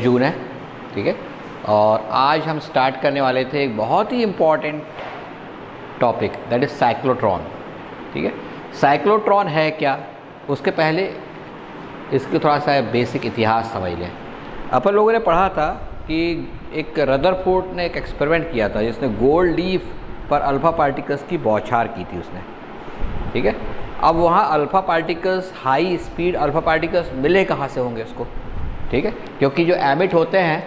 जून है, ठीक है। और आज हम स्टार्ट करने वाले थे एक बहुत ही important topic, that is cyclotron, ठीक है। साइक्लोट्रॉन है क्या, उसके पहले इसके थोड़ा सा बेसिक इतिहास समझ लें। अपन लोगों ने पढ़ा था कि एक रदरफोर्ड ने एक एक्सपेरिमेंट किया था जिसने गोल्ड लीफ पर अल्फ़ा पार्टिकल्स की बौछार की थी उसने, ठीक है। अब वहाँ alpha particles, high speed alpha particles मिले कहाँ से होंगे उसको, ठीक है। क्योंकि जो एमिट होते हैं,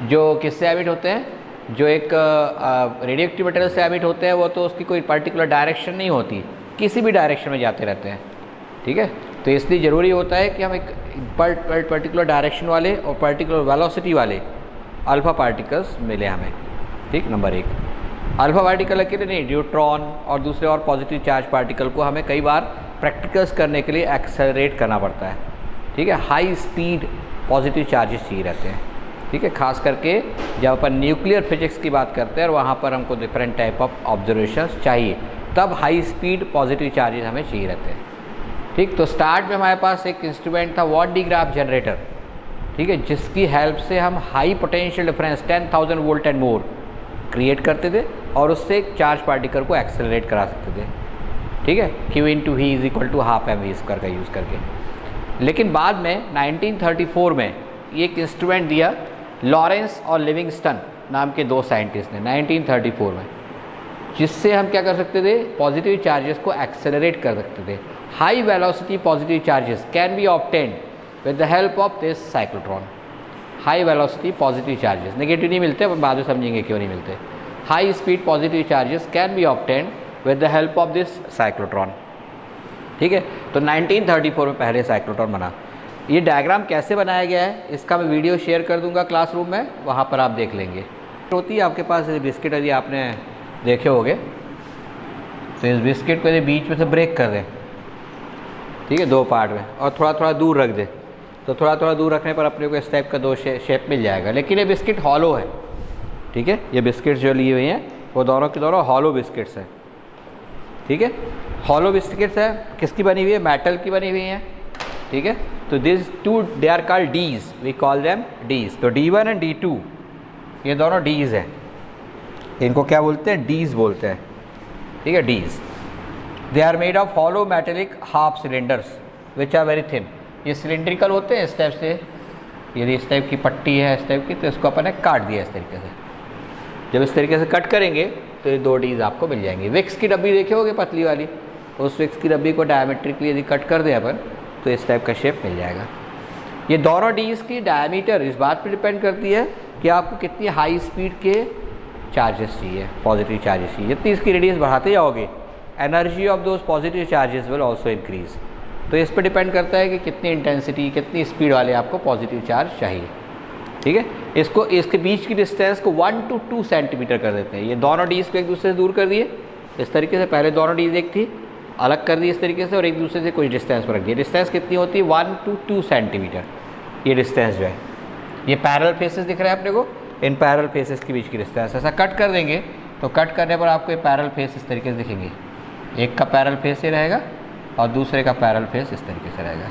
जो किससे एमिट होते हैं, जो एक रेडियो एक्टिव मटेरियल से एमिट होते हैं, वो तो उसकी कोई पर्टिकुलर डायरेक्शन नहीं होती, किसी भी डायरेक्शन में जाते रहते हैं, ठीक है। तो इसलिए ज़रूरी होता है कि हम एक पर्टिकुलर डायरेक्शन वाले और पर्टिकुलर वेलोसिटी वाले अल्फ़ा पार्टिकल्स मिले हमें, ठीक। नंबर एक, अल्फ़ा पार्टिकल अकेले नहीं, न्यूट्रॉन और दूसरे और पॉजिटिव चार्ज पार्टिकल को हमें कई बार प्रैक्टिकल्स करने के लिए एक्सेलरेट करना पड़ता है, ठीक है। हाई स्पीड पॉजिटिव चार्जेस चाहिए रहते हैं, ठीक है। खास करके जब अपन न्यूक्लियर फिजिक्स की बात करते हैं और वहाँ पर हमको डिफरेंट टाइप ऑफ ऑब्जर्वेशंस चाहिए, तब हाई स्पीड पॉजिटिव चार्जेस हमें चाहिए रहते हैं, ठीक। तो स्टार्ट में हमारे पास एक इंस्ट्रूमेंट था वॉन डी ग्राफ जनरेटर, ठीक है, जिसकी हेल्प से हम high potential difference 10,000 volt and more create करते थे और उससे एक चार्ज पार्टिकल को एक्सेलरेट करा सकते थे, ठीक है। Q × V = ½ mv स्क्वायर का यूज़ करके। लेकिन बाद में 1934 में ये एक इंस्ट्रूमेंट दिया लॉरेंस और लिविंगस्टन नाम के दो साइंटिस्ट ने 1934 में, जिससे हम क्या कर सकते थे, पॉजिटिव चार्जेस को एक्सेलरेट कर सकते थे। High velocity positive charges can be obtained with the help of this cyclotron. High velocity positive charges, negative नहीं मिलते, पर बाद में समझेंगे क्यों नहीं मिलते। High speed positive charges can be obtained with the help of this cyclotron, ठीक है। तो 1934 में पहले साइक्लोट्रॉन बना। ये डायग्राम कैसे बनाया गया है, इसका मैं वीडियो शेयर कर दूंगा क्लासरूम में, वहाँ पर आप देख लेंगे। होती है आपके पास बिस्किट, यदि आपने देखे होंगे तो इस बिस्किट को यदि बीच में से ब्रेक कर दें, ठीक है, दो पार्ट में, और थोड़ा थोड़ा दूर रख दें, तो थोड़ा थोड़ा दूर रखने पर अपने को इस टाइप का दो शेप मिल जाएगा। लेकिन ये बिस्किट हॉलो है, ठीक है। ये बिस्किट्स जो लिए हुए हैं वो दोनों के दोनों हॉलो बिस्किट्स हैं, ठीक है। हॉलो बिस्किट्स है, किसकी बनी हुई है, मेटल की बनी हुई हैं, ठीक है। तो this two they are called dees, we call them dees. तो D1 एंड D2 ये दोनों डीज हैं, इनको क्या बोलते हैं, डीज बोलते हैं, ठीक है, dees. They are made of hollow metallic half cylinders which are very thin. ये सिलेंड्रिकल होते हैं इस टाइप से, यदि इस टाइप की पट्टी है इस टाइप की, तो इसको अपन ने काट दिया इस तरीके से। जब इस तरीके से कट करेंगे तो ये दो डीज आपको मिल जाएंगी। विक्स की डब्बी देखे होगे पतली वाली, उस विक्स की डब्बी को डायमेट्रिकली यदि कट कर दें अपन तो इस टाइप का शेप मिल जाएगा। ये दोनों डीज की डायमीटर इस बात पर डिपेंड करती है कि आपको कितनी हाई स्पीड के चार्जेस चाहिए, पॉजिटिव चार्जेस चाहिए। जितनी इसकी रेडियस बढ़ाते जाओगे, energy of those positive charges will also increase. तो इस पर डिपेंड करता है कि कितनी इंटेंसिटी, कितनी स्पीड वाले आपको पॉजिटिव चार्ज चाहिए, ठीक है। इसको, इसके बीच की डिस्टेंस को 1 to 2 सेंटीमीटर कर देते हैं। ये दोनों डीज को एक दूसरे से दूर कर दिए इस तरीके से, पहले दोनों डीज एक थी, अलग कर दी इस तरीके से और एक दूसरे से कुछ डिस्टेंस पर रख दिए। डिस्टेंस कितनी होती है, 1 to 2 सेंटीमीटर। ये डिस्टेंस जो है, ये पैरेलल फेसेस दिख रहे हैं अपने को, इन पैरेलल फेसेस के बीच की डिस्टेंस। ऐसा कट कर देंगे तो कट करने पर आपको ये पैरेलल फेस इस तरीके से दिखेंगे। एक का पैरेलल फेस ये रहेगा और दूसरे का पैरेलल फेस इस तरीके से रहेगा,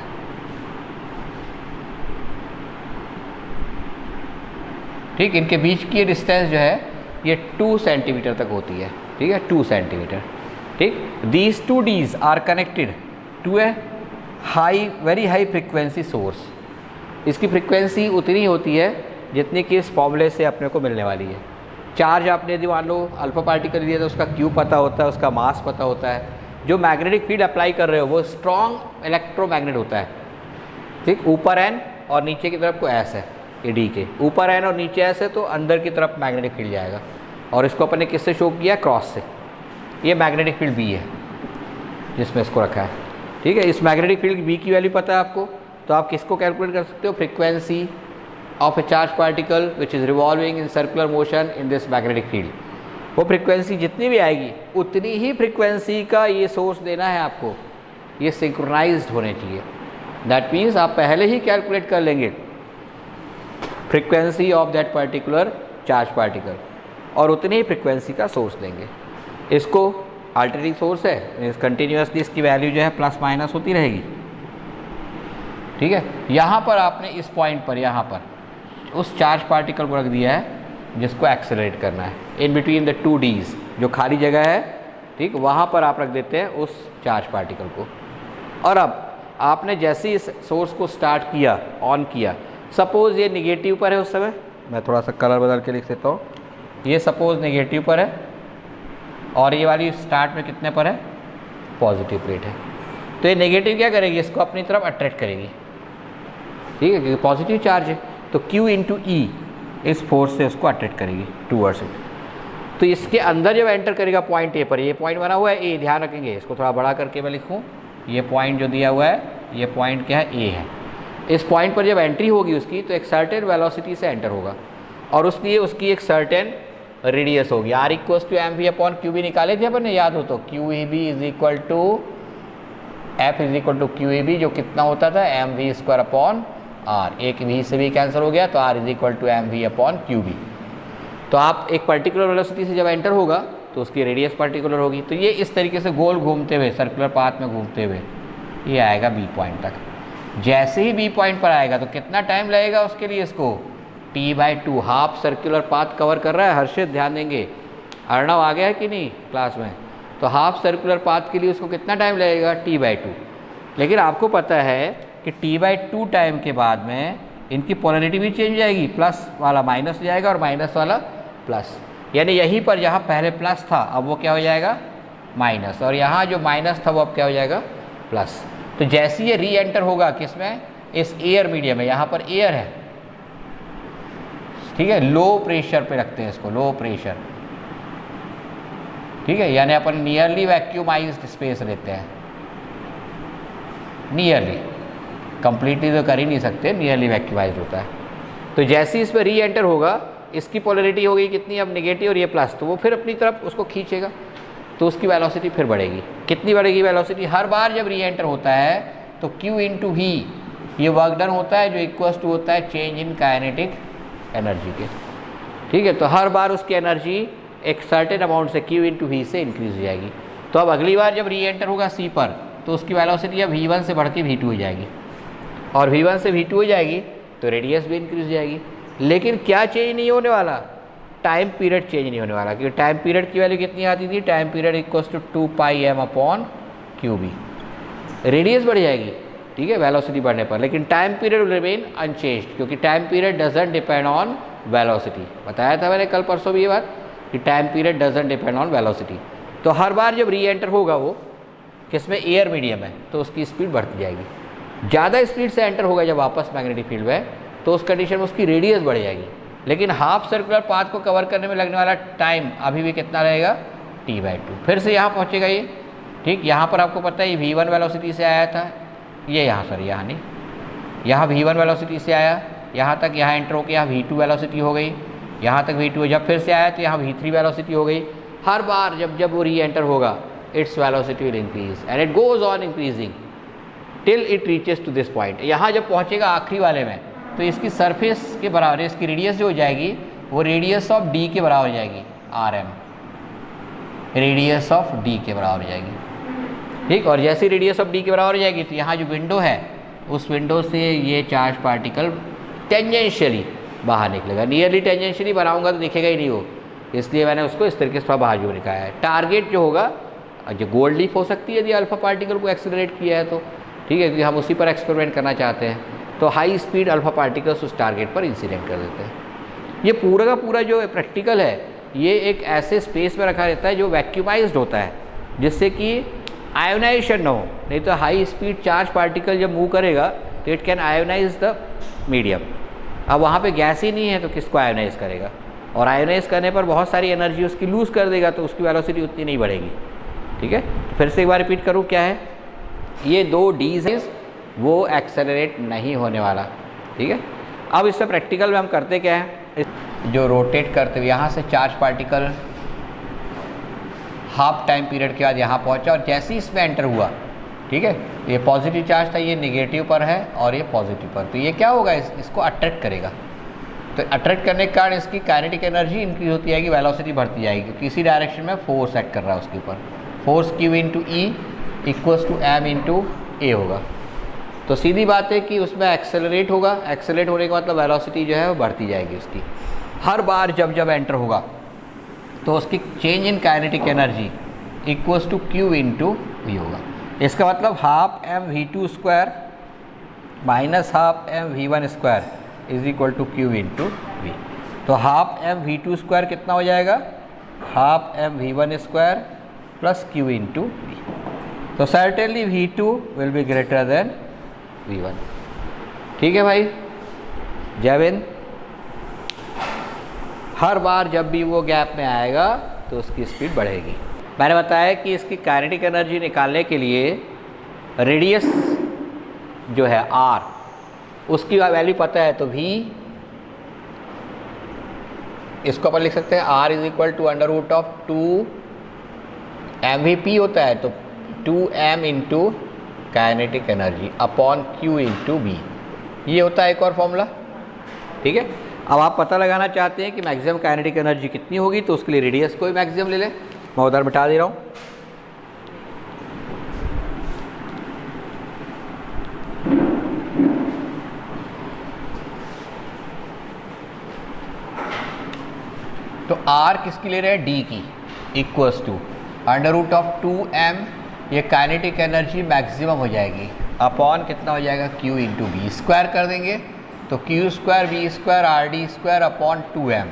ठीक। इनके बीच की ये डिस्टेंस जो है ये 2 सेंटीमीटर तक होती है, ठीक है, 2 सेंटीमीटर, ठीक। These two dees are connected to a high, very high frequency source. इसकी फ्रिक्वेंसी उतनी होती है जितनी कि इस फॉर्मूले से अपने को मिलने वाली है। चार्ज आपने यदि मान लो अल्फ़ा पार्टिकल दिया तो उसका Q पता होता है, उसका मास पता होता है। जो मैग्नेटिक फील्ड अप्लाई कर रहे हो वो स्ट्रॉन्ग इलेक्ट्रोमैग्नेट होता है, ठीक। ऊपर N और नीचे की तरफ को S है, ये D के ऊपर N और नीचे S है, तो अंदर की तरफ मैग्नेटिक फील्ड जाएगा। और इसको अपन ने किससे शो किया, क्रॉस से। ये मैग्नेटिक फील्ड B है जिसमें इसको रखा है, ठीक है। इस मैग्नेटिक फील्ड B की वैल्यू पता है आपको, तो आप किसको कैलकुलेट कर सकते हो, frequency of A charge particle which is revolving in circular motion in this magnetic field. वो फ्रीक्वेंसी जितनी भी आएगी उतनी ही फ्रीक्वेंसी का ये सोर्स देना है आपको, ये सिंक्रोनाइज्ड होने चाहिए। दैट मीन्स आप पहले ही कैलकुलेट कर लेंगे frequency of that particular charge particle और उतनी ही फ्रीक्वेंसी का सोर्स देंगे। इसको अल्टरनेटिंग सोर्स है, कंटिन्यूसली इसकी वैल्यू जो है प्लस माइनस होती रहेगी, ठीक है। यहाँ पर आपने इस पॉइंट पर, यहाँ पर उस चार्ज पार्टिकल को रख दिया है जिसको एक्सेलरेट करना है, इन बिटवीन द 2 Ds, जो खाली जगह है, ठीक, वहाँ पर आप रख देते हैं उस चार्ज पार्टिकल को। और अब आपने जैसे ही इस सोर्स को स्टार्ट किया, ऑन किया, सपोज़ ये निगेटिव पर है उस समय, मैं थोड़ा सा कलर बदल के लिख देता हूँ, ये सपोज़ निगेटिव पर है और ये वाली स्टार्ट में कितने पर है, पॉजिटिव प्लेट है। तो ये नेगेटिव क्या करेगी, इसको अपनी तरफ अट्रैक्ट करेगी, ठीक है, क्योंकि पॉजिटिव चार्ज है। तो Q इंटू ई इस फोर्स से उसको अट्रैक्ट करेगी टूवर्ड्स इट। तो इसके अंदर जब एंटर करेगा पॉइंट ए पर, ये पॉइंट बना हुआ है ए, ध्यान रखेंगे, इसको थोड़ा बड़ा करके मैं लिखूँ, ये पॉइंट जो दिया हुआ है, ये पॉइंट क्या है, ए है। इस पॉइंट पर जब एंट्री होगी उसकी, तो एक सर्टेन वेलोसिटी से एंटर होगा और उसकी एक सर्टेन रेडियस होगी। R equals to m v upon q b निकाले थे अपन ने, याद हो तो, q a b is equal to f is equal to q a b, जो कितना होता था, m v square upon r, एक वी से भी कैंसिल हो गया, तो R is equal to m v upon q b. तो आप एक पर्टिकुलर वेलोसिटी से जब एंटर होगा तो उसकी रेडियस पर्टिकुलर होगी। तो ये इस तरीके से गोल घूमते हुए, सर्कुलर पाथ में घूमते हुए ये आएगा बी पॉइंट तक। जैसे ही बी पॉइंट पर आएगा तो कितना टाइम लगेगा उसके लिए, इसको T/2 half circular path cover कर रहा है। हर्षित ध्यान देंगे, अर्णव आ गया है कि नहीं क्लास में, तो हाफ सर्कुलर पाथ के लिए उसको कितना टाइम लगेगा, T/2। लेकिन आपको पता है कि T/2 टाइम के बाद में इनकी पोलैरिटी भी चेंज हो जाएगी, प्लस वाला माइनस हो जाएगा और माइनस वाला प्लस, यानी यहीं पर जहाँ पहले प्लस था अब वो क्या हो जाएगा, माइनस, और यहाँ जो माइनस था वो अब क्या हो जाएगा, प्लस। तो जैसे ये री एंटर होगा किसमें, इस एयर मीडियम में, यहाँ पर एयर है, ठीक है, लो प्रेशर पे रखते हैं इसको, लो प्रेशर, ठीक है, यानी अपन नियरली वैक्यूमाइज्ड स्पेस लेते हैं, नियरली, कंप्लीटली तो कर ही नहीं सकते, नियरली वैक्यूमाइज्ड होता है। तो जैसे ही इस पर री एंटर होगा, इसकी पोलैरिटी होगी कितनी, अब नेगेटिव और ये प्लस, तो वो फिर अपनी तरफ उसको खींचेगा, तो उसकी वेलोसिटी फिर बढ़ेगी। कितनी बढ़ेगी वेलोसिटी, हर बार जब री एंटर होता है तो Q इंटू वी, ये वर्क डन होता है जो इक्वल्स टू होता है चेंज इन काइनेटिक एनर्जी के, ठीक है। तो हर बार उसकी एनर्जी एक सर्टेन अमाउंट से Q इंटू वी से इंक्रीज हो जाएगी। तो अब अगली बार जब री एंटर होगा C पर, तो उसकी वेलोसिटी अब V1 से बढ़ के V2 हो जाएगी, और V1 से V2 हो जाएगी तो रेडियस भी इंक्रीज हो जाएगी। लेकिन क्या चेंज नहीं होने वाला, टाइम पीरियड चेंज नहीं होने वाला, क्योंकि टाइम पीरियड की वैल्यू कितनी आती थी, time period equals to 2πm upon q B. Radius बढ़ जाएगी, ठीक है, वेलोसिटी बढ़ने पर, लेकिन time period will remain unchanged, क्योंकि time period doesn't depend on velocity. बताया था मैंने कल परसों भी ये बात कि time period doesn't depend on velocity. तो हर बार जब री एंटर होगा वो किसमें, एयर मीडियम है, तो उसकी स्पीड बढ़ती जाएगी। ज़्यादा स्पीड से एंटर होगा जब वापस मैग्नेटिक फील्ड में, तो उस कंडीशन में उसकी रेडियस बढ़ जाएगी। लेकिन हाफ सर्कुलर पाथ को कवर करने में लगने वाला टाइम अभी भी कितना रहेगा, T/2। फिर से यहाँ पहुँचेगा ये, ठीक, यहाँ पर आपको पता है ये V1 वेलोसिटी से आया था, ये यहाँ सॉरी यहाँ नहीं, यहाँ V1 वेलोसिटी से आया, यहाँ तक, यहाँ एंटर होकर यहाँ V2 वेलोसिटी हो गई, यहाँ तक V2, जब फिर से आया तो यहाँ V3 वेलोसिटी हो गई। हर बार जब वो री एंटर होगा, its velocity will increase and it goes on increasing till it reaches to this point. यहाँ जब पहुँचेगा आखिरी वाले में, तो इसकी सरफेस के बराबर, इसकी रेडियस जो हो जाएगी वो रेडियस ऑफ डी के बराबर हो जाएगी, RM, रेडियस ऑफ डी के बराबर हो जाएगी, ठीक। और जैसे रेडियस ऑफ डी के बराबर हो जाएगी तो यहाँ जो विंडो है, उस विंडो से ये चार्ज पार्टिकल टेंजेंशियली बाहर निकलेगा। नियरली टेंजेंशियली बनाऊंगा तो दिखेगा ही नहीं वो, इसलिए मैंने उसको इस तरीके से थोड़ा बाहर जो लिखा है। टारगेट जो होगा, जो गोल्ड लीफ हो सकती है यदि अल्फा पार्टिकल को एक्सेलरेट किया है तो, ठीक है, क्योंकि हम उसी पर एक्सपेरिमेंट करना चाहते हैं, तो हाई स्पीड अल्फा पार्टिकल्स उस टारगेट पर इंसिडेंट कर देते हैं। ये पूरा का पूरा जो प्रैक्टिकल है, ये एक ऐसे स्पेस में रखा रहता है जो वैक्यूमाइज्ड होता है, जिससे कि आयोनाइजेशन ना हो। नहीं तो हाई स्पीड चार्ज पार्टिकल जब मूव करेगा तो it can ionise the medium. अब वहाँ पे गैस ही नहीं है तो किसको आयोनाइज करेगा, और आयोनाइज करने पर बहुत सारी एनर्जी उसकी लूज़ कर देगा, तो उसकी वेलोसिटी उतनी नहीं बढ़ेगी, ठीक है। तो फिर से एक बार रिपीट करूँ, क्या है, ये 2 Ds वो एक्सेलरेट नहीं होने वाला, ठीक है। अब इससे प्रैक्टिकल में हम करते क्या है, जो रोटेट करते हुए यहाँ से charge particle half time period के बाद यहाँ पहुँचा, और जैसे ही इसमें एंटर हुआ, ठीक है, ये पॉजिटिव चार्ज था, ये नेगेटिव पर है और ये पॉजिटिव पर, तो ये क्या होगा, इसको अट्रैक्ट करेगा। तो अट्रैक्ट करने के कारण इसकी काइनेटिक एनर्जी इंक्रीज होती जाएगी, वेलोसिटी बढ़ती जाएगी, क्योंकि इसी डायरेक्शन में फोर्स एक्ट कर रहा है उसके ऊपर। Force Q into E equals to M into a होगा, तो सीधी बात है कि उसमें एक्सेलरेट होगा, एक्सेलरेट होने का मतलब वेलोसिटी जो है वो बढ़ती जाएगी उसकी। हर बार जब जब एंटर होगा तो उसकी change in kinetic energy equals to q into V होगा। इसका मतलब half m v two square minus half m v one square is equal to q into V. तो half m v two square कितना हो जाएगा, half m v one square plus q into V. तो certainly v two will be greater than v one. ठीक है भाई, जयविंद। हर बार जब भी वो गैप में आएगा तो उसकी स्पीड बढ़ेगी। मैंने बताया कि इसकी काइनेटिक एनर्जी निकालने के लिए रेडियस जो है r, उसकी वैल्यू पता है तो v, इसको अपन लिख सकते हैं r is equal to under root of 2 mvp होता है, तो 2m into kinetic energy upon q into v, ये होता है एक और फॉर्मूला। ठीक है, अब आप पता लगाना चाहते हैं कि मैक्सिमम काइनेटिक एनर्जी कितनी होगी, तो उसके लिए रेडियस को भी मैक्सिमम ले लें। मैं उधर मिटा दे रहा हूँ। तो r किसकी ले रहे हैं, d की, equals to under root of 2m, ये काइनेटिक एनर्जी मैक्सिमम हो जाएगी, अपॉन कितना हो जाएगा, q इंटू वी। स्क्वायर कर देंगे तो q square v square r d square upon 2m,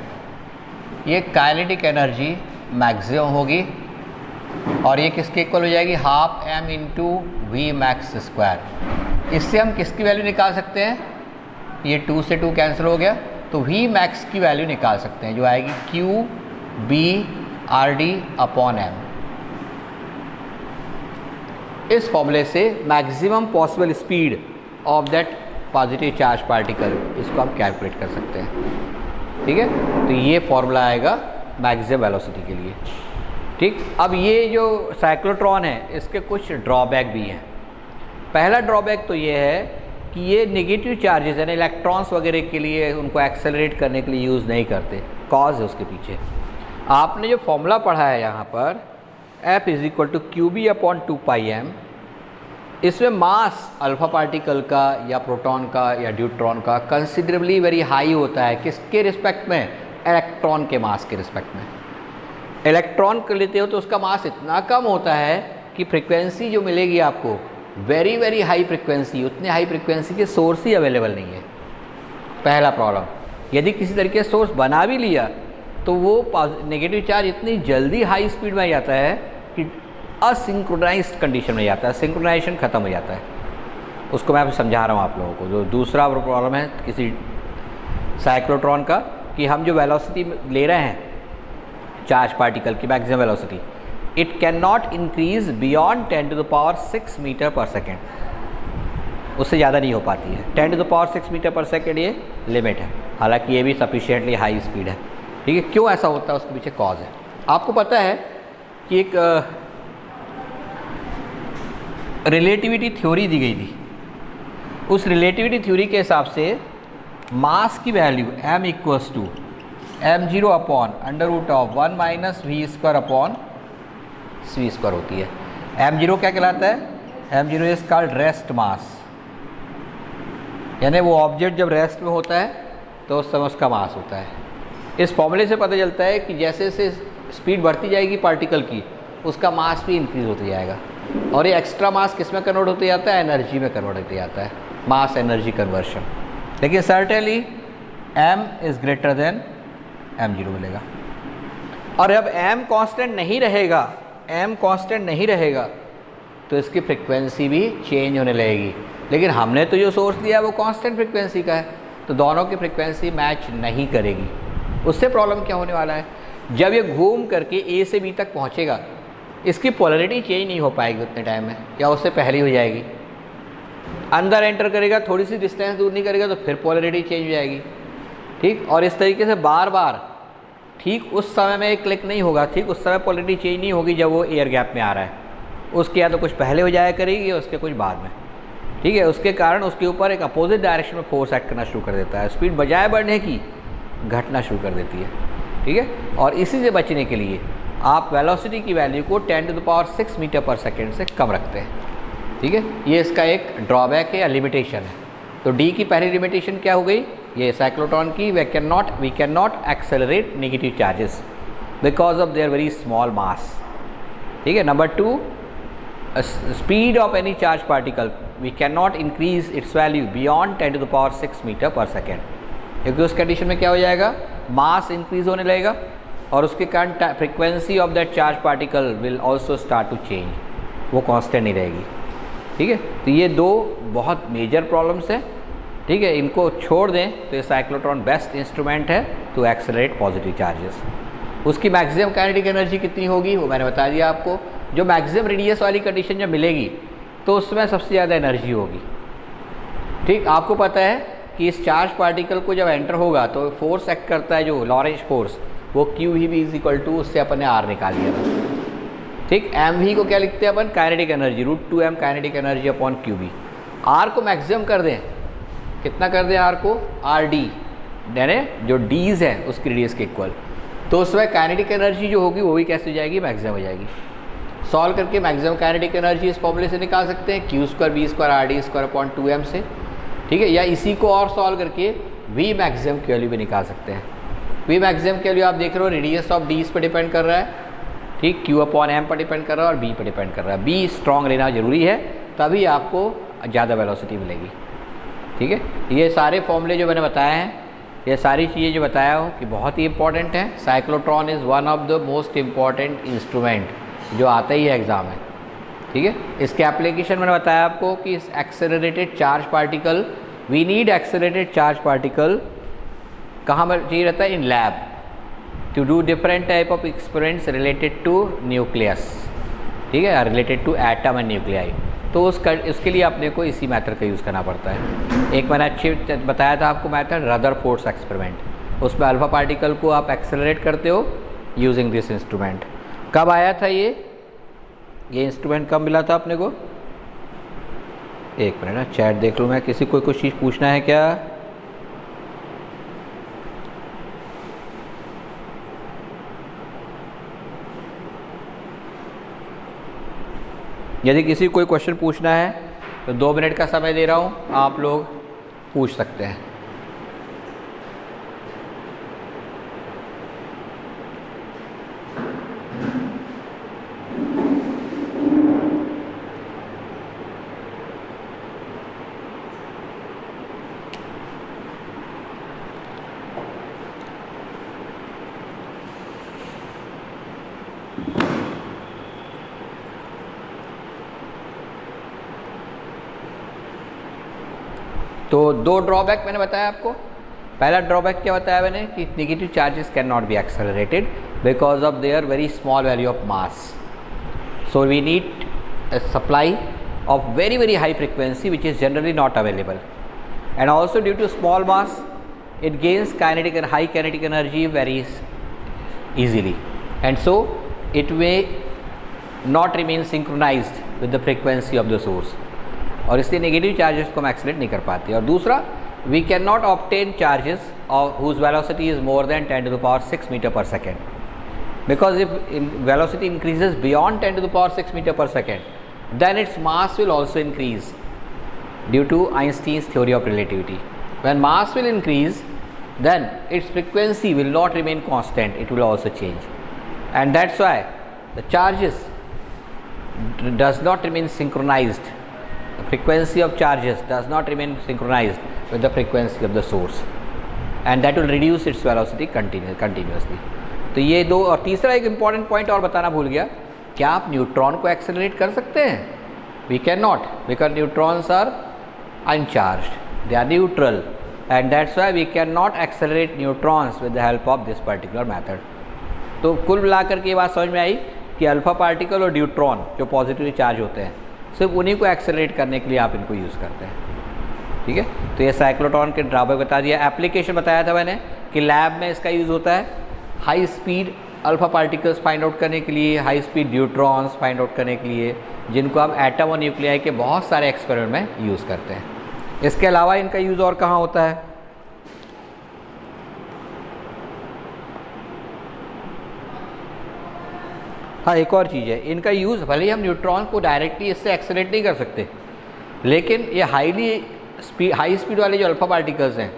ये काइनेटिक एनर्जी मैक्सिमम होगी। और ये किसके इक्वल हो जाएगी, half m into v max square. इससे हम किसकी वैल्यू निकाल सकते हैं, ये 2 से 2 कैंसिल हो गया, तो वी मैक्स की वैल्यू निकाल सकते हैं जो आएगी q b R D upon m। इस फॉर्मूले से maximum possible speed of that positive charge particle, इसको हम कैलकुलेट कर सकते हैं। ठीक है, तो ये फॉर्मूला आएगा मैक्सिमम वेलोसिटी के लिए। ठीक, अब ये जो साइक्लोट्रॉन है इसके कुछ ड्रॉबैक भी हैं। पहला ड्रॉबैक तो ये है कि ये नेगेटिव चार्जेस यानी इलेक्ट्रॉन्स वगैरह के लिए उनको एक्सेलरेट करने के लिए यूज़ नहीं करते। कॉज है उसके पीछे, आपने जो फॉर्मूला पढ़ा है यहाँ पर F is equal to q b upon 2 pi m, इसमें मास अल्फ़ा पार्टिकल का या प्रोटॉन का या ड्यूट्रॉन का कंसिडरेबली वेरी हाई होता है। किसके रिस्पेक्ट में, इलेक्ट्रॉन के मास के रिस्पेक्ट में। इलेक्ट्रॉन को लेते हो तो उसका मास इतना कम होता है कि फ्रिक्वेंसी जो मिलेगी आपको वेरी वेरी हाई फ्रिक्वेंसी, उतने हाई फ्रिक्वेंसी के सोर्स ही अवेलेबल नहीं है। पहला प्रॉब्लम, यदि किसी तरीके से सोर्स बना भी लिया तो वो नेगेटिव चार्ज इतनी जल्दी हाई स्पीड में आ जाता है कि असिंक्रोनाइज्ड कंडीशन में जाता है, सिंक्रोनाइजेशन ख़त्म हो जाता है। उसको मैं आपको समझा रहा हूँ आप लोगों को। जो दूसरा प्रॉब्लम है किसी साइक्लोट्रॉन का, कि हम जो वेलोसिटी ले रहे हैं चार्ज पार्टिकल की maximum velocity, it can not increase beyond 10 to the power 6 metre per second. उससे ज़्यादा नहीं हो पाती है। 10 to the power 6 metre per second ये लिमिट है, हालांकि ये भी सफिशिएंटली हाई स्पीड है। ठीक है, क्यों ऐसा होता है उसके पीछे कॉज है। आपको पता है कि एक रिलेटिविटी थ्योरी दी गई थी। उस रिलेटिविटी थ्योरी के हिसाब से मास की value m equals to m0 upon under root of 1 minus v square upon c square होती है। m0 क्या कहलाता है, m0 is called rest mass, यानी वो ऑब्जेक्ट जब रेस्ट में होता है तो उस समय उसका मास होता है। इस फॉर्मूले से पता चलता है कि जैसे जैसे स्पीड बढ़ती जाएगी पार्टिकल की, उसका मास भी इंक्रीज होते जाएगा। और ये एक्स्ट्रा मास किस में कन्वर्ट होते जाता है, एनर्जी में कन्वर्ट होते जाता है, मास एनर्जी कन्वर्शन। लेकिन certainly m is greater than m0 मिलेगा। और अब m कांस्टेंट नहीं रहेगा, m कांस्टेंट नहीं रहेगा तो इसकी फ्रिक्वेंसी भी चेंज होने लगेगी। लेकिन हमने तो जो सोर्स दिया है वो कांस्टेंट फ्रिक्वेंसी का है, तो दोनों की फ्रिक्वेंसी मैच नहीं करेगी। उससे प्रॉब्लम क्या होने वाला है, जब ये घूम करके A से B तक पहुंचेगा, इसकी पोलैरिटी चेंज नहीं हो पाएगी उतने टाइम में, या उससे पहले हो जाएगी। अंदर एंटर करेगा, थोड़ी सी डिस्टेंस दूर नहीं करेगा तो फिर पोलैरिटी चेंज हो जाएगी। ठीक, और इस तरीके से बार बार ठीक उस समय में क्लिक नहीं होगा, ठीक उस समय पोलैरिटी चेंज नहीं होगी जब वो एयर गैप में आ रहा है। उसके या तो कुछ पहले हो जाया करेगी या उसके कुछ बाद में। ठीक है, उसके कारण उसके ऊपर एक अपोजिट डायरेक्शन में फोर्स एक्ट करना शुरू कर देता है, स्पीड बजाय बढ़ने की घटना शुरू कर देती है। ठीक है, और इसी से बचने के लिए आप वेलोसिटी की वैल्यू को 10 to the power 6 metre per second से कम रखते हैं। ठीक है, ये इसका एक ड्रॉबैक है या लिमिटेशन है। तो डी की पहली लिमिटेशन क्या हो गई, ये साइक्लोट्रॉन की, we can not accelerate negative charges because of their very small mass. ठीक है, number 2, speed of any charge particle we can not increase its value beyond 10⁻⁶ metre per second, क्योंकि उस कंडीशन में क्या हो जाएगा, मास इंक्रीज होने लगेगा और उसके कारण frequency of that charge particle will also start to change, वो कांस्टेंट नहीं रहेगी। ठीक है, तो ये दो बहुत मेजर प्रॉब्लम्स हैं। ठीक है, इनको छोड़ दें तो ये साइक्लोट्रॉन बेस्ट इंस्ट्रूमेंट है टू एक्सेलरेट पॉजिटिव चार्जेस। उसकी मैक्सिमम काइनेटिक एनर्जी कितनी होगी वो मैंने बता दिया आपको। जो मैक्सिमम रेडियस वाली कंडीशन जब मिलेगी तो उसमें सबसे ज़्यादा एनर्जी होगी। ठीक, आपको पता है कि इस चार्ज पार्टिकल को जब एंटर होगा तो फोर्स एक्ट करता है, जो लॉरेंज फोर्स, वो क्यू ही भी इज इक्वल टू, उससे अपन ने आर निकाल लिया था। ठीक, एम वी को क्या लिखते हैं अपन, kinetic energy, √2m kinetic energy upon q B. R को मैक्सिमम कर दें, कितना कर दें आर को, आर डी, यानी जो डीज है उसकी रेडियस के इक्वल, तो उसमें काइनेटिक एनर्जी जो होगी वो भी कैसे हो जाएगी, मैक्सिमम हो जाएगी। सॉल्व करके मैक्सिमम काइनेटिक एनर्जी इस फॉर्मूले से निकाल सकते हैं, q square b square r d square upon 2m से। ठीक है, या इसी को और सॉल्व करके वी मैक्सिमम की वैल्यू भी निकाल सकते हैं। वी मैक्सिमम की वैल्यू आप देख रहे हो रेडियस ऑफ डीज पर डिपेंड कर रहा है। ठीक, क्यू अपॉन एम पर डिपेंड कर रहा है और बी पर डिपेंड कर रहा है। बी स्ट्रॉन्ग लेना जरूरी है, तभी आपको ज़्यादा वेलोसिटी मिलेगी। ठीक है, ये सारे फॉर्मूले जो मैंने बताए हैं, ये सारी चीज़ें जो बताया हूँ कि बहुत ही इंपॉर्टेंट हैं। Cyclotron is one of the most important instrument जो आता ही है एग्ज़ाम में। ठीक है, इसके एप्लीकेशन मैंने बताया आपको कि इस accelerated charge particle, we need accelerated charge particle कहाँ पर चाहिए रहता है, in lab, to do different type of experiments related to nucleus. ठीक है, related to atom and nuclei. तो उसके लिए अपने को इसी मैथड का यूज़ करना पड़ता है। एक मैंने अच्छे बताया था आपको मैथड, रदरफोर्ड एक्सपेरिमेंट, उसमें अल्फा पार्टिकल को आप एक्सेलरेट करते हो यूजिंग दिस इंस्ट्रूमेंट। कब आया था ये इंस्ट्रूमेंट कब मिला था अपने को, एक मिनट ना चैट देख लूँ मैं, किसी को कुछ चीज़ पूछना है क्या? यदि किसी को कोई क्वेश्चन पूछना है तो 2 मिनट का समय दे रहा हूँ, आप लोग पूछ सकते हैं। तो 2 ड्रॉबैक मैंने बताया आपको। पहला ड्रॉबैक क्या बताया मैंने कि negative charges can not be accelerated because of their very small value of mass. So we need a supply of very high frequency which is generally not available, and also due to small mass it gains kinetic and high kinetic energy very easily, and so it may not remain synchronized with the frequency of the source, और इसलिए negative charges को हम accelerate नहीं कर पाते। और दूसरा, we can not obtain charges whose velocity is more than 10⁶ meter per second, because if velocity increases beyond 10⁶ meter per second, then its mass will also increase due to Einstein's theory of relativity. When mass will increase, then its frequency will not remain constant, it will also change, and that's why the charges does not remain synchronized. The frequency of charges does not remain synchronized with the frequency of the source, and that will reduce its velocity continuously. तो ये 2, और तीसरा एक important point और बताना भूल गया, क्या आप न्यूट्रॉन को एक्सेलरेट कर सकते हैं? We can not, because neutrons are uncharged, they are neutral, and that's why we can not accelerate neutrons with the help of this particular method. तो कुल मिलाकर के ये बात समझ में आई कि अल्फा पार्टिकल और न्यूट्रॉन जो पॉजिटिवली चार्ज होते हैं, सिर्फ उन्हीं को एक्सेलरेट करने के लिए आप इनको यूज़ करते हैं। ठीक है, तो ये साइक्लोट्रॉन के ड्रॉबैक बता दिया। एप्लीकेशन बताया था मैंने कि लैब में इसका यूज़ होता है high speed alpha particles find out करने के लिए, high speed neutrons find out करने के लिए, जिनको हम एटम और न्यूक्लियाई के बहुत सारे एक्सपेरिमेंट में यूज़ करते हैं। इसके अलावा इनका यूज़ और कहाँ होता है? हाँ, एक और चीज़ है, इनका यूज़ भले ही हम न्यूट्रॉन को डायरेक्टली इससे एक्सेलरेट नहीं कर सकते, लेकिन ये हाई स्पीड वाले जो अल्फा पार्टिकल्स हैं,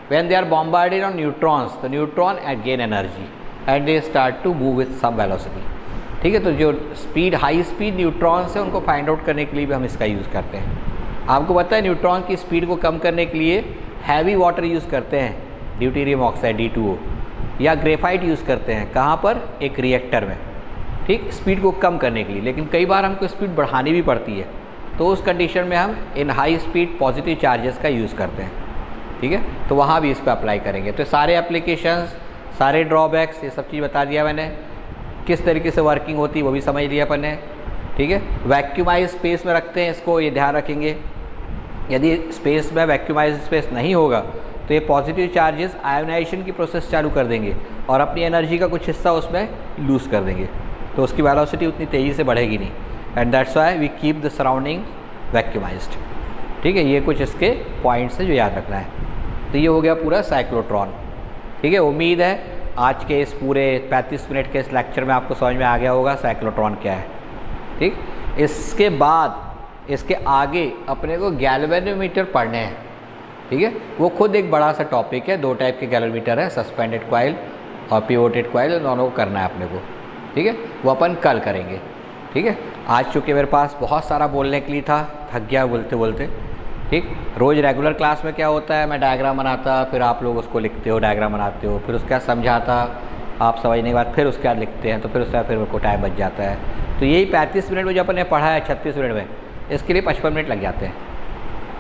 when they are bombarded on neutrons, the neutron gain energy and they start to move with some velocity. ठीक है, तो जो हाई स्पीड न्यूट्रॉन्स हैं उनको फाइंड आउट करने के लिए भी हम इसका यूज़ करते हैं। आपको पता है न्यूट्रॉन की स्पीड को कम करने के लिए हैवी वाटर यूज़ करते हैं, ड्यूटेरियम ऑक्साइड D2O, या ग्रेफाइट यूज़ करते हैं, कहाँ पर, एक रिएक्टर में, ठीक, स्पीड को कम करने के लिए। लेकिन कई बार हमको स्पीड बढ़ानी भी पड़ती है, तो उस कंडीशन में हम इन हाई स्पीड पॉजिटिव चार्जेस का यूज़ करते हैं। ठीक है, तो वहाँ भी इसको अप्लाई करेंगे। तो सारे एप्लीकेशंस, सारे ड्रॉबैक्स, ये सब चीज़ बता दिया मैंने, किस तरीके से वर्किंग होती है वो भी समझ लिया अपन ने। ठीक है, वैक्यूमाइज स्पेस में रखते हैं इसको, ये ध्यान रखेंगे। यदि स्पेस में वैक्यूमाइज स्पेस नहीं होगा तो ये पॉजिटिव चार्जेस आयोनाइजेशन की प्रोसेस चालू कर देंगे और अपनी एनर्जी का कुछ हिस्सा उसमें लूज़ कर देंगे, तो उसकी वेलोसिटी उतनी तेज़ी से बढ़ेगी नहीं, and that's why we keep the surrounding vacuumized. ठीक है, ये कुछ इसके पॉइंट्स है जो याद रखना है। तो ये हो गया पूरा साइक्लोट्रॉन। ठीक है, उम्मीद है आज के इस पूरे 35 मिनट के इस लेक्चर में आपको समझ में आ गया होगा साइक्लोट्रॉन क्या है। ठीक, इसके बाद इसके आगे अपने को गैल्वेनोमीटर पढ़ने हैं। ठीक है, वो खुद एक बड़ा सा टॉपिक है, 2 टाइप के गैल्वेनोमीटर है, सस्पेंडेड कॉइल और पिवोटेड कॉइल, दोनों को करना है अपने को। ठीक है, वो अपन कल करेंगे। ठीक है, आज चूँकि मेरे पास बहुत सारा बोलने के लिए था, थक गया बोलते बोलते। ठीक, रोज़ रेगुलर क्लास में क्या होता है, मैं डायग्राम बनाता, फिर आप लोग उसको लिखते हो, डायग्राम बनाते हो, फिर उसके बाद समझाता, आप समझने के बाद फिर उसके बाद लिखते हैं, तो फिर उसके बाद फिर मेरे को टाइम बच जाता है। तो यही 35 मिनट में जो अपन ने पढ़ा है 36 मिनट में, इसके लिए 55 मिनट लग जाते हैं।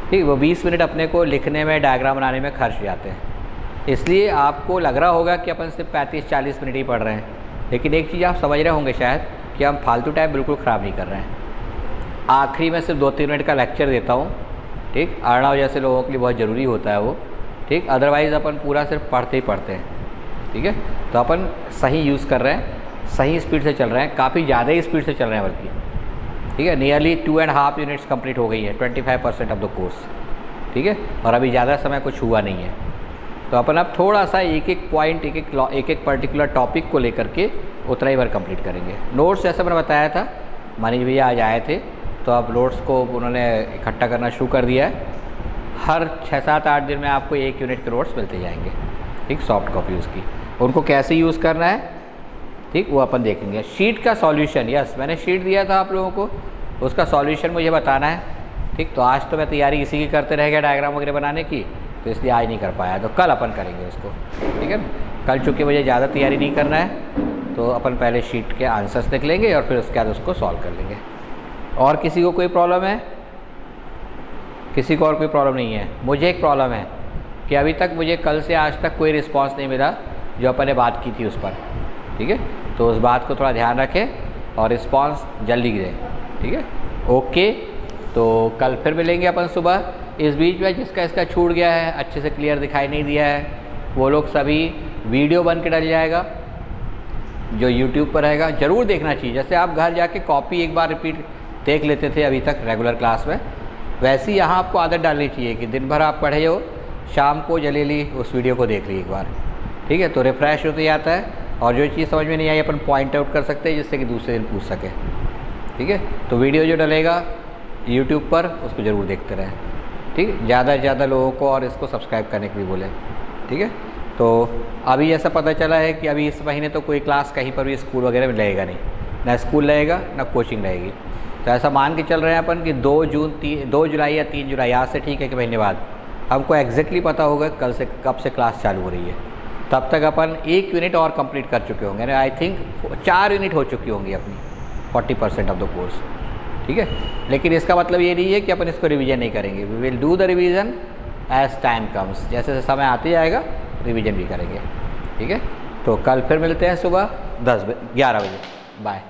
ठीक, वो 20 मिनट अपने को लिखने में, डायग्राम बनाने में खर्च जाते हैं। इसलिए आपको लग रहा होगा कि अपन सिर्फ 35-40 मिनट ही पढ़ रहे हैं, लेकिन एक चीज़ आप समझ रहे होंगे शायद कि हम फालतू टाइम बिल्कुल ख़राब नहीं कर रहे हैं। आखिरी में सिर्फ 2-3 मिनट का लेक्चर देता हूँ। ठीक, अर्णव जैसे लोगों के लिए बहुत ज़रूरी होता है वो। ठीक, अदरवाइज़ अपन पूरा सिर्फ पढ़ते ही पढ़ते हैं। ठीक है, तो अपन सही यूज़ कर रहे हैं, सही स्पीड से चल रहे हैं, काफ़ी ज़्यादा ही स्पीड से चल रहे हैं बल्कि। ठीक है, नियरली 2.5 यूनिट्स कंप्लीट हो गई है, 25% ऑफ द कोर्स। ठीक है, और अभी ज़्यादा समय कुछ हुआ नहीं है, तो अपन अब थोड़ा सा एक पॉइंट, एक पर्टिकुलर टॉपिक को लेकर के उतना ही बार कंप्लीट करेंगे। नोट्स जैसे मैंने बताया था, मनीष भैया आज आए थे, तो अब नोट्स को उन्होंने इकट्ठा करना शुरू कर दिया है। हर 6-7-8 दिन में आपको 1 यूनिट के नोट्स मिलते जाएंगे। ठीक, सॉफ्ट कॉपी उसकी, उनको कैसे यूज़ करना है, ठीक, वो अपन देखेंगे। शीट का सॉल्यूशन, यस मैंने शीट दिया था आप लोगों को, उसका सॉल्यूशन मुझे बताना है। ठीक, तो आज तो मैं तैयारी इसी की करते रह गया डायग्राम वगैरह बनाने की, तो इसलिए आज नहीं कर पाया, तो कल अपन करेंगे उसको। ठीक है, कल चूँकि मुझे ज़्यादा तैयारी नहीं करना है, तो अपन पहले शीट के आंसर्स देख लेंगे और फिर उसके बाद उसको सॉल्व कर लेंगे। और किसी को कोई प्रॉब्लम है? किसी को और कोई प्रॉब्लम नहीं है? मुझे एक प्रॉब्लम है कि अभी तक मुझे कल से आज तक कोई रिस्पांस नहीं मिला जो अपन ने बात की थी उस पर। ठीक है, तो उस बात को थोड़ा ध्यान रखें और रिस्पांस जल्दी दें। ठीक है, ओके, तो कल फिर मिलेंगे अपन सुबह। इस बीच में जिसका इसका छूट गया है, अच्छे से क्लियर दिखाई नहीं दिया है, वो लोग सभी वीडियो बन के डल जाएगा जो यूट्यूब पर रहेगा, ज़रूर देखना चाहिए। जैसे आप घर जाके कॉपी एक बार रिपीट देख लेते थे अभी तक रेगुलर क्लास में, वैसे ही यहाँ आपको आदत डालनी चाहिए कि दिन भर आप पढ़े हो, शाम को जल्दी उस वीडियो को देख ली एक बार। ठीक है, तो रिफ़्रेश होते जाता है, और जो चीज़ समझ में नहीं आई अपन पॉइंट आउट कर सकते हैं जिससे कि दूसरे दिन पूछ सके। ठीक है, तो वीडियो जो डलेगा यूट्यूब पर उसको ज़रूर देखते रहें। ठीक है, ज़्यादा से ज़्यादा लोगों को और इसको सब्सक्राइब करने के लिए बोलें। ठीक है, तो अभी ऐसा पता चला है कि अभी इस महीने तो कोई क्लास कहीं पर भी स्कूल वगैरह में लगेगा नहीं, ना स्कूल लगेगा ना कोचिंग रहेगी। तो ऐसा मान के चल रहे हैं अपन कि 2 जुलाई या 3 जुलाई, आज से ठीक है कि महीने बाद हमको एग्जैक्टली पता होगा कल से कब से क्लास चालू हो रही है। तब तक अपन 1 यूनिट और कंप्लीट कर चुके होंगे, आई थिंक 4 यूनिट हो चुकी होंगी अपनी 40% ऑफ द कोर्स। ठीक है, लेकिन इसका मतलब ये नहीं है कि अपन इसको रिवीजन नहीं करेंगे। We will do the revision as time comes, जैसे जैसे समय आते जाएगा रिवीजन भी करेंगे। ठीक है, तो कल फिर मिलते हैं सुबह 11 बजे। बाय।